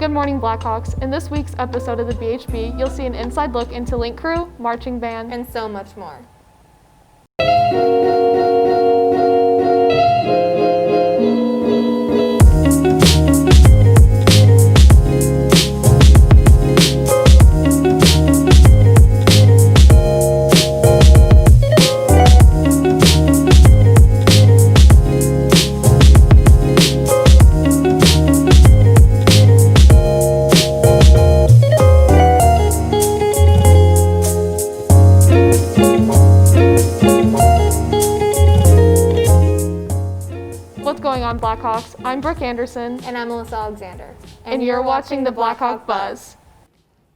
Good morning, Blackhawks. In this week's episode of the BHB, you'll see an inside look into Link Crew, marching band, and so much more. What's going on, Blackhawks? I'm Brooke Anderson. And I'm Melissa Alexander. And you're watching the Blackhawk Buzz.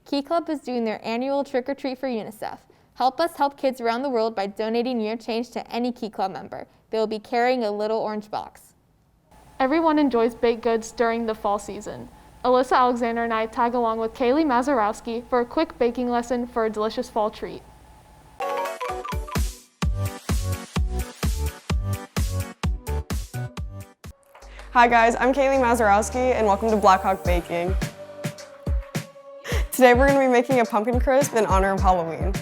Key Club is doing their annual trick-or-treat for UNICEF. Help us help kids around the world by donating your change to any Key Club member. They will be carrying a little orange box. Everyone enjoys baked goods during the fall season. Alyssa Alexander and I tag along with Kaylee Mazurowski for a quick baking lesson for a delicious fall treat. Hi guys, I'm Kaylee Mazurowski and welcome to Blackhawk Baking. Today we're going to be making a pumpkin crisp in honor of Halloween.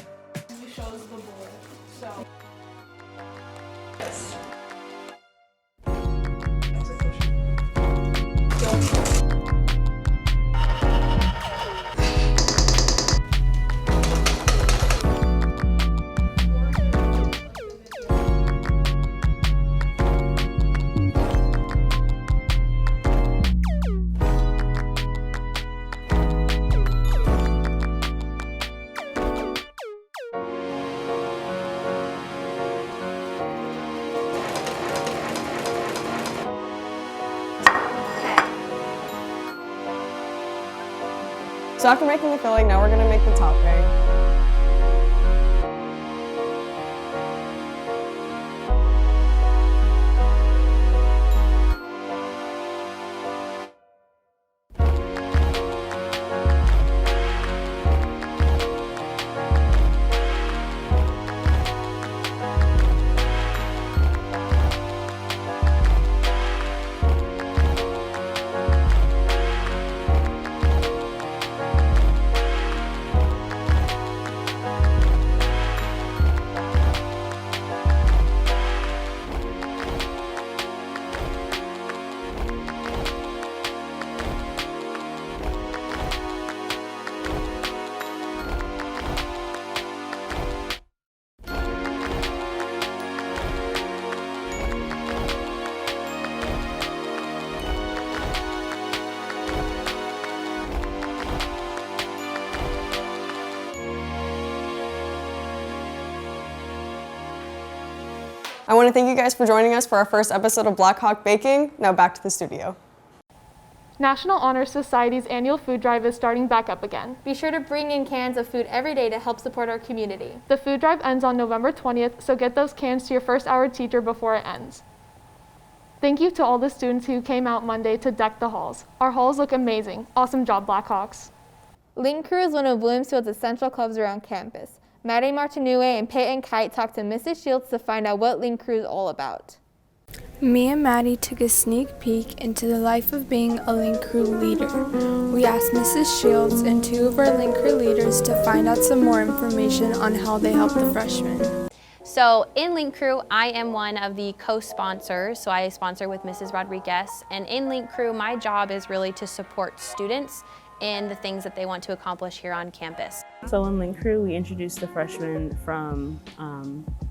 So after making the filling, now we're going to make the topping. I want to thank you guys for joining us for our first episode of Blackhawk Baking. Now back to the studio. National Honor Society's annual food drive is starting back up again. Be sure to bring in cans of food every day to help support our community. The food drive ends on November 20th, so get those cans to your first hour teacher before it ends. Thank you to all the students who came out Monday to deck the halls. Our halls look amazing. Awesome job, Blackhawks. Link Crew is one of Bloomfield's essential clubs around campus. Maddie Martinue and Peyton Kite talked to Mrs. Shields to find out what Link Crew is all about. Me and Maddie took a sneak peek into the life of being a Link Crew leader. We asked Mrs. Shields and two of our Link Crew leaders to find out some more information on how they help the freshmen. So in Link Crew, I am one of the co-sponsors, so I sponsor with Mrs. Rodriguez. And in Link Crew, my job is really to support students in the things that they want to accomplish here on campus. So in Link Crew, we introduced the freshmen from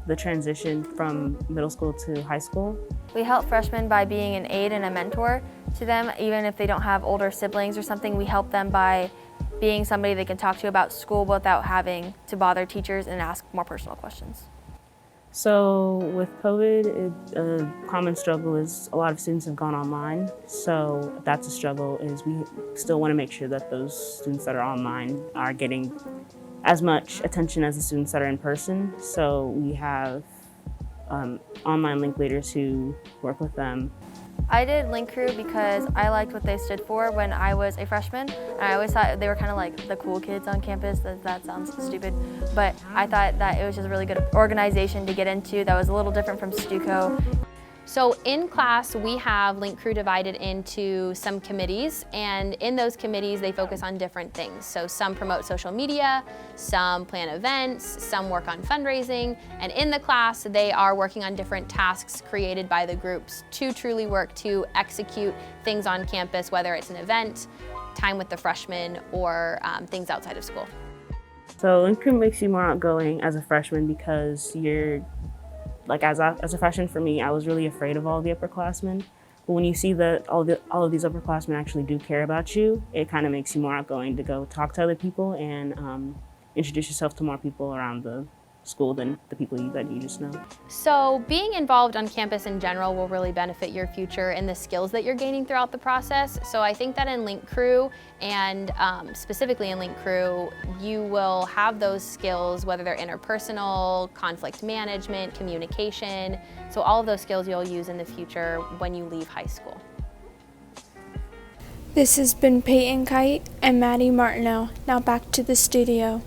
the transition from middle school to high school. We help freshmen by being an aide and a mentor to them, even if they don't have older siblings or something. We help them by being somebody they can talk to about school without having to bother teachers and ask more personal questions. So with COVID, a common struggle is a lot of students have gone online. So that's a struggle, is we still want to make sure that those students that are online are getting as much attention as the students that are in person. So we have online Link leaders who work with them. I did Link Crew because I liked what they stood for when I was a freshman. And I always thought they were kind of like the cool kids on campus. That sounds stupid, but I thought that it was just a really good organization to get into that was a little different from Stuco. So in class, we have Link Crew divided into some committees, and in those committees, they focus on different things. So some promote social media, some plan events, some work on fundraising, and in the class, they are working on different tasks created by the groups to truly work to execute things on campus, whether it's an event, time with the freshmen, or things outside of school. So Link Crew makes you more outgoing as a freshman because you're like as a freshman for me, I was really afraid of all the upperclassmen. But when you see that all of these upperclassmen actually do care about you, it kind of makes you more outgoing to go talk to other people and introduce yourself to more people around the school than the people that you just know. So being involved on campus in general will really benefit your future and the skills that you're gaining throughout the process. So I think that in Link Crew and specifically in Link Crew, you will have those skills, whether they're interpersonal, conflict management, communication. So all of those skills you'll use in the future when you leave high school. This has been Peyton Kite and Maddie Martineau. Now back to the studio.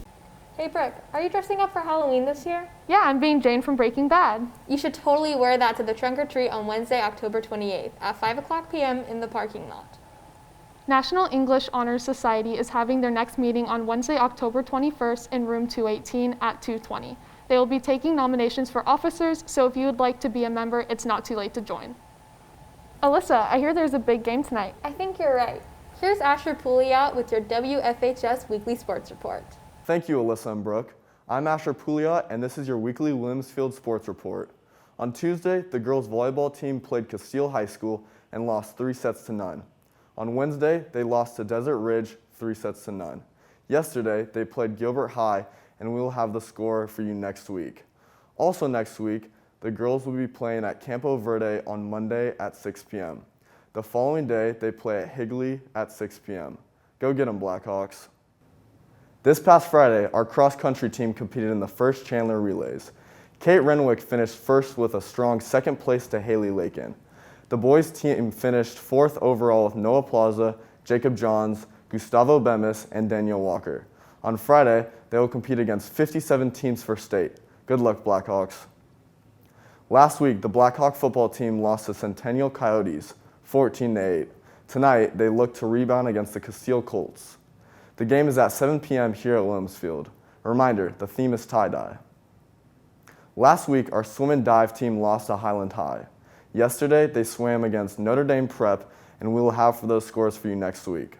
Hey Brooke, are you dressing up for Halloween this year? Yeah, I'm being Jane from Breaking Bad. You should totally wear that to the trunk or treat on Wednesday, October 28th at 5:00 p.m. in the parking lot. National English Honors Society is having their next meeting on Wednesday, October 21st in room 218 at 2:20. They will be taking nominations for officers, so if you would like to be a member, it's not too late to join. Alyssa, I hear there's a big game tonight. I think you're right. Here's Asher Pouliot with your WFHS Weekly Sports Report. Thank you, Alyssa and Brooke. I'm Asher Pouliot, and this is your weekly Williamsfield Sports Report. On Tuesday, the girls' volleyball team played Castile High School and lost 3-0. On Wednesday, they lost to Desert Ridge 3-0. Yesterday, they played Gilbert High, and we will have the score for you next week. Also next week, the girls will be playing at Campo Verde on Monday at 6 p.m. The following day, they play at Higley at 6 p.m. Go get 'em, Blackhawks. This past Friday, our cross-country team competed in the first Chandler Relays. Kate Renwick finished first with a strong second place to Haley Lakin. The boys' team finished fourth overall with Noah Plaza, Jacob Johns, Gustavo Bemis, and Danielle Walker. On Friday, they will compete against 57 teams for state. Good luck, Blackhawks. Last week, the Blackhawk football team lost to Centennial Coyotes, 14-8. Tonight, they look to rebound against the Castile Colts. The game is at 7 p.m. here at Williamsfield. A reminder, the theme is tie-dye. Last week, our swim and dive team lost to Highland High. Yesterday, they swam against Notre Dame Prep, and we will have for those scores for you next week.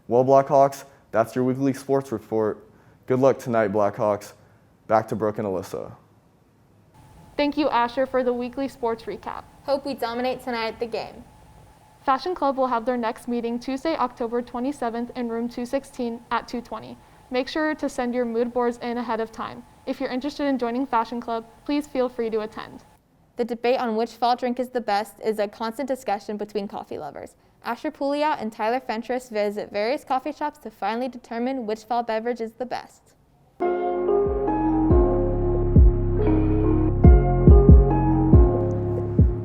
Well, Blackhawks, that's your weekly sports report. Good luck tonight, Blackhawks. Back to Brooke and Alyssa. Thank you, Asher, for the weekly sports recap. Hope we dominate tonight at the game. Fashion Club will have their next meeting Tuesday, October 27th in room 216 at 2:20. Make sure to send your mood boards in ahead of time. If you're interested in joining Fashion Club, please feel free to attend. The debate on which fall drink is the best is a constant discussion between coffee lovers. Asher Pouliot and Tyler Fentress visit various coffee shops to finally determine which fall beverage is the best.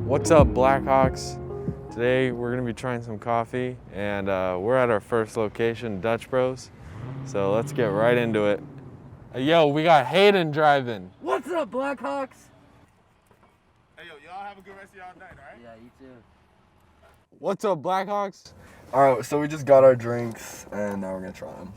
What's up, Blackhawks? Today we're going to be trying some coffee, and we're at our first location, Dutch Bros. So let's get right into it. Yo, we got Hayden driving. What's up, Blackhawks? Hey, y'all have a good rest of y'all night, all right? Yeah, you too. What's up, Blackhawks? All right, so we just got our drinks, and now we're going to try them.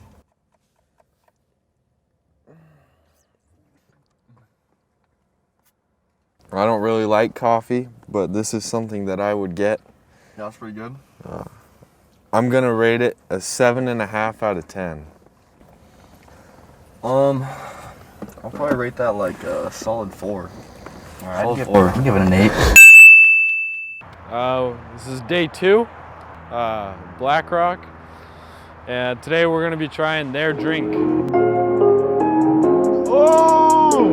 I don't really like coffee, but this is something that I would get. Yeah, that's pretty good. I'm going to rate it a 7.5 out of 10. I'll probably rate that like a solid 4. All right, I'm giving it an 8. This is day 2, Black Rock, and today we're going to be trying their drink. Oh!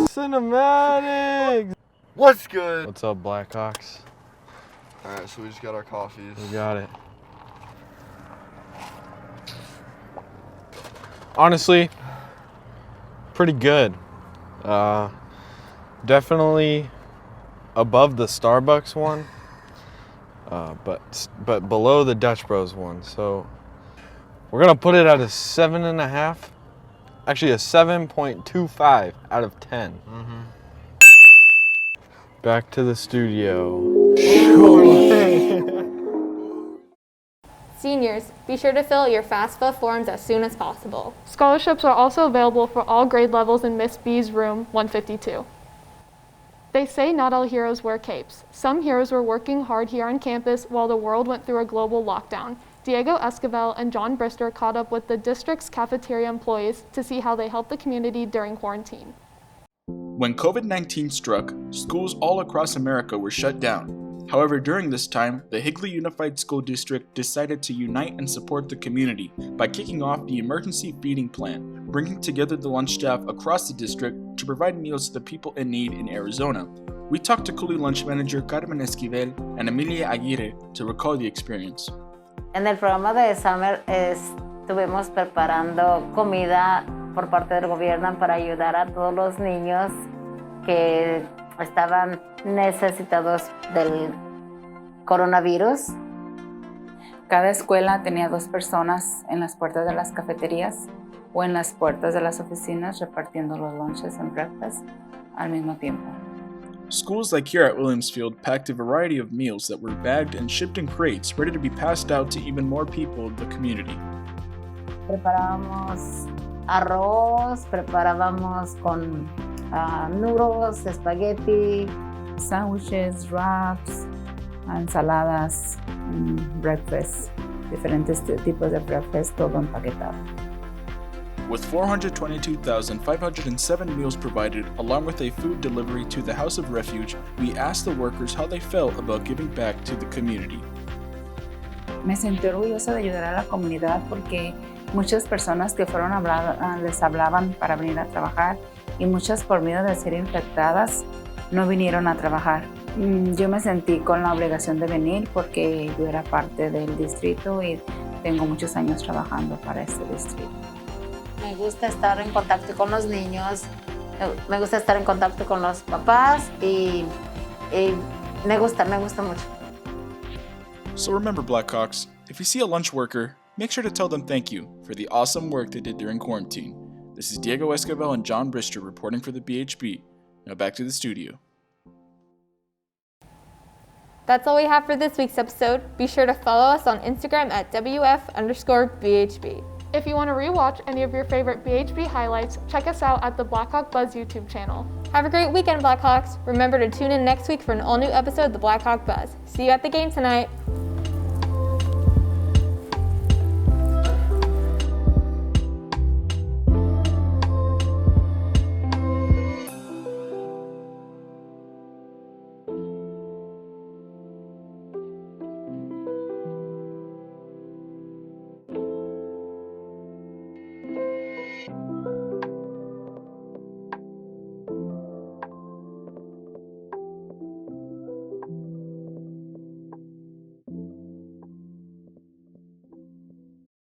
Cinematics! What's good? What's up, Blackhawks? All right, so we just got our coffees. We got it. Honestly, pretty good. Definitely above the Starbucks one, but below the Dutch Bros one. So we're gonna put it at a 7.5. Actually, a 7.25 out of 10. Back to the studio. Seniors, be sure to fill your FAFSA forms as soon as possible. Scholarships are also available for all grade levels in Miss B's room 152. They say not all heroes wear capes. Some heroes were working hard here on campus while the world went through a global lockdown. Diego Esquivel and John Brister caught up with the district's cafeteria employees to see how they helped the community during quarantine. When COVID-19 struck, schools all across America were shut down. However, during this time, the Higley Unified School District decided to unite and support the community by kicking off the Emergency Feeding Plan, bringing together the lunch staff across the district to provide meals to the people in need in Arizona. We talked to Cooley Lunch Manager Carmen Esquivel and Emilia Aguirre to recall the experience. En el programa de Summer estuvimos preparando comida por parte del gobierno para ayudar a todos los niños que estaban necesitados del coronavirus. Cada escuela tenía 2 personas en las puertas de las cafeterías o en las puertas de las oficinas repartiendo los lunches and breakfast al mismo tiempo. Schools like here at Williamsfield packed a variety of meals that were bagged and shipped in crates, ready to be passed out to even more people of the community. Preparábamos arroz, preparábamos con noodles, espagueti, sandwiches, wraps, ensaladas, breakfast, diferentes tipos de breakfast, todo empaquetado. With 422,507 meals provided, along with a food delivery to the House of Refuge, we asked the workers how they felt about giving back to the community. Me sentí orgullosa de ayudar a la comunidad porque muchas personas que fueron les hablaban para venir a trabajar y muchas por miedo de ser infectadas no vinieron a trabajar. Yo me sentí con la obligación de venir porque yo era parte del distrito y tengo muchos años trabajando para este distrito. Me gusta estar en contacto con los niños, me gusta estar en contacto con los papás y me gusta mucho. So remember, Blackhawks, if you see a lunch worker, make sure to tell them thank you for the awesome work they did during quarantine. This is Diego Esquivel and John Brister reporting for the BHB. Now back to the studio. That's all we have for this week's episode. Be sure to follow us on Instagram at WF_BHB. If you want to rewatch any of your favorite BHB highlights, check us out at the Blackhawk Buzz YouTube channel. Have a great weekend, Blackhawks. Remember to tune in next week for an all-new episode of the Blackhawk Buzz. See you at the game tonight.